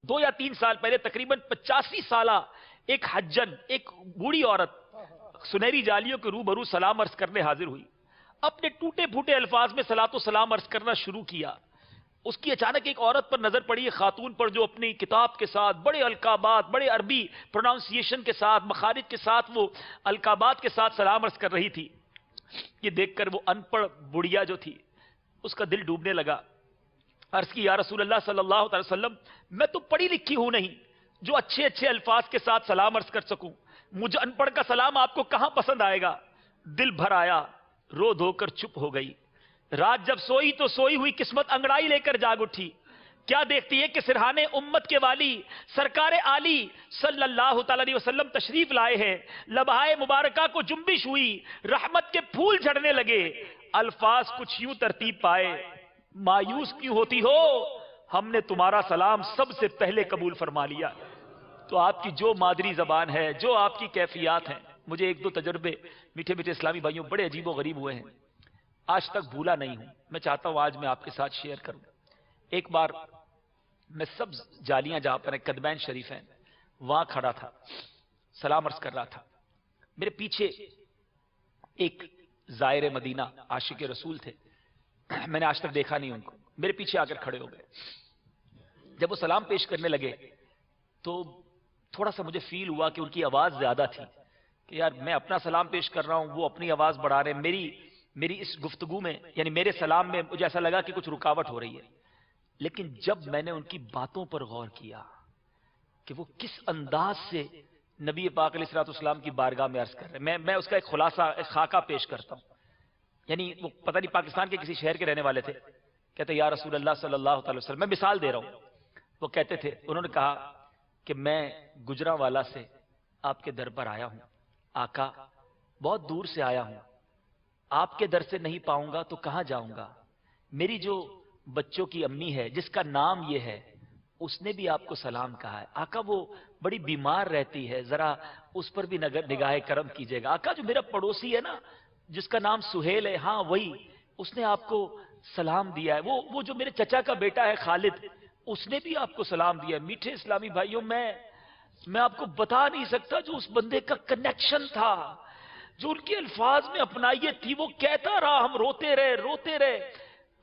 2 یا 3 سال پہلے تقریباً 85 سالہ ایک حجن، ایک بوڑھی عورت سنہری جالیوں کے روبرو سلام عرض کرنے حاضر ہوئی، اپنے ٹوٹے پھوٹے الفاظ میں صلاۃ و سلام عرض کرنا شروع کیا۔ اس کی اچانک ایک عورت پر نظر پڑی، ایک خاتون پر، جو اپنی کتاب کے ساتھ بڑے القابات، بڑے عربی پروناؤنسیشن کے ساتھ، مخارج کے ساتھ، وہ القابات کے ساتھ سلام عرض کر رہی تھی۔ یہ دیکھ کر وہ ان پڑھ بڑھیا جو تھی، اس کا دل ڈوبنے لگا۔ عرض کی، یا رسول اللہ صلی اللہ علیہ وسلم، میں تو پڑھی لکھی ہوں نہیں جو اچھے اچھے الفاظ کے ساتھ سلام عرض کر سکوں، مجھے ان پڑھ کا سلام آپ کو کہاں پسند آئے گا؟ دل بھر آیا، رو دھو کر چپ ہو گئی۔ رات جب سوئی تو سوئی ہوئی قسمت انگڑائی لے کر جاگ اٹھی۔ کیا دیکھتی ہے کہ سرحانے امت کے والی سرکار عالی صلی اللہ تعالی علیہ وسلم تشریف لائے ہیں۔ لبہائے مبارکہ کو جنبش ہوئی، رحمت کے پھول جھڑنے لگے، الفاظ کچھ یوں ترتیب پائے، مایوس کیوں ہوتی ہو، ہم نے تمہارا سلام سب سے پہلے قبول فرما لیا۔ تو آپ کی جو مادری زبان ہے، جو آپ کی کیفیات ہیں، مجھے 1-2 تجربے میٹھے میٹھے اسلامی بھائیوں بڑے عجیب و غریب ہوئے ہیں، آج تک بھولا نہیں ہوں، میں چاہتا ہوں آج میں آپ کے ساتھ شیئر کروں۔ ایک بار میں سب جالیاں جہاں پر قدمین شریف ہیں وہاں کھڑا تھا، سلام عرض کر رہا تھا۔ میرے پیچھے ایک زائر مدینہ عاشق رسول تھے، میں نے آج تک دیکھا نہیں ان کو، میرے پیچھے آ کر کھڑے ہو گئے۔ جب وہ سلام پیش کرنے لگے تو تھوڑا سا مجھے فیل ہوا کہ ان کی آواز زیادہ تھی، کہ یار میں اپنا سلام پیش کر رہا ہوں، وہ اپنی آواز بڑھا رہے ہیں، میری اس گفتگو میں، یعنی میرے سلام میں مجھے ایسا لگا کہ کچھ رکاوٹ ہو رہی ہے۔ لیکن جب میں نے ان کی باتوں پر غور کیا کہ وہ کس انداز سے نبی پاک علیہ الصلوۃ والسلام کی بارگاہ میں عرض کر رہے ہیں، میں اس کا ایک خلاصہ، ایک خاکہ پیش کرتا ہوں۔ یعنی وہ پتہ نہیں پاکستان کے کسی شہر کے رہنے والے تھے، کہتے یا رسول اللہ صلی اللہ علیہ وسلم، میں مثال دے رہا ہوں، وہ کہتے تھے، انہوں نے کہا کہ میں گجرانوالا سے آپ کے در پر آیا ہوں، آقا بہت دور سے آیا ہوں، آپ کے در سے نہیں پاؤں گا تو کہاں جاؤں گا؟ میری جو بچوں کی امی ہے جس کا نام یہ ہے، اس نے بھی آپ کو سلام کہا ہے، آقا وہ بڑی بیمار رہتی ہے، ذرا اس پر بھی نگاہ کرم کیجیے گا۔ آقا جو میرا پڑوسی ہے نا جس کا نام سہیل ہے، ہاں وہی، اس نے آپ کو سلام دیا ہے، وہ جو میرے چچا کا بیٹا ہے خالد، اس نے بھی آپ کو سلام دیا ہے۔ میٹھے اسلامی بھائیوں، میں آپ کو بتا نہیں سکتا جو اس بندے کا کنیکشن تھا، جو ان کے الفاظ میں اپنائیت تھی، وہ کہتا رہا، ہم روتے رہے۔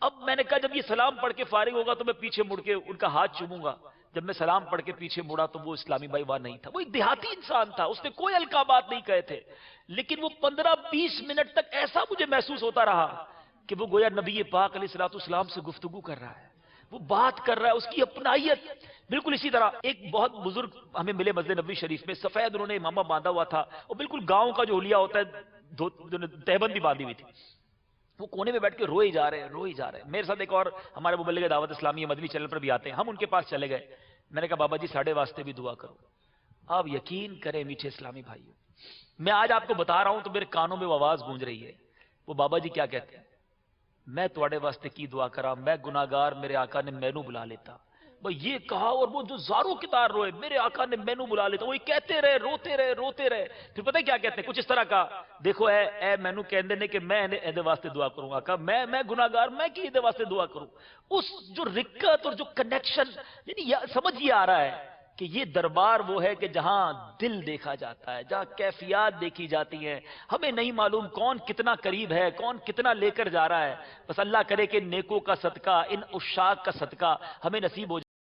اب میں نے کہا جب یہ سلام پڑھ کے فارغ ہوگا تو میں پیچھے مڑ کے ان کا ہاتھ چوموں گا۔ جب میں سلام پڑھ کے پیچھے مڑا تو وہ اسلامی بھائی وہاں نہیں تھا، وہ ایک دیہاتی انسان تھا، اس نے کوئی القابات نہیں کہے تھے، لیکن وہ 15-20 منٹ تک ایسا مجھے محسوس ہوتا رہا کہ وہ گویا نبی پاک علیہ الصلوۃ والسلام سے گفتگو کر رہا ہے، وہ بات کر رہا ہے، اس کی اپنائیت بالکل اسی طرح۔ ایک بہت بزرگ ہمیں ملے مسجد نبوی شریف میں، سفید انہوں نے امامہ باندھا ہوا تھا، وہ بالکل گاؤں کا جو حلیہ ہوتا ہے، تہبند بھی باندھی ہوئی تھی، وہ کونے میں بیٹھ کے روئے جا رہے ہیں۔ میرے ساتھ ایک اور ہمارے مبلغ دعوت اسلامی مدنی چینل پر بھی آتے ہیں، ہم ان کے پاس چلے گئے، میں نے کہا بابا جی ساڑھے واسطے بھی دعا کرو۔ آپ یقین کریں میٹھے اسلامی بھائیوں، میں آج آپ کو بتا رہا ہوں تو میرے کانوں میں وہ آواز گونج رہی ہے، وہ بابا جی کیا کہتے ہیں، میں تواڈے واسطے کی دعا کرا، میں گناہگار، میرے آقا نے مینو بلا لیتا۔ وہ یہ کہا اور وہ جو زاروں کی طرح روئے، میرے آقا نے مینو بلا لیتا، وہ کہتے رہے، روتے رہے۔ پھر پتہ کیا کہتے ہیں، کچھ اس طرح کا، دیکھو اے مینو کہندے نے کہ میں ایدے واسطے دعا کروں گا، آقا میں گناہگار، میں کی ایدے واسطے دعا کروں۔ اس جو رکت اور جو کنیکشن، یعنی سمجھ یہ آ رہا ہے کہ یہ دربار وہ ہے کہ جہاں دل دیکھا جاتا ہے، جہاں کیفیات دیکھی جاتی ہیں۔ ہمیں نہیں معلوم کون کتنا قریب ہے، کون کتنا لے کر جا رہا ہے، بس اللہ کرے کہ نیکوں کا صدقہ، ان عشاق کا صدقہ ہمیں نصیب ہو جائے۔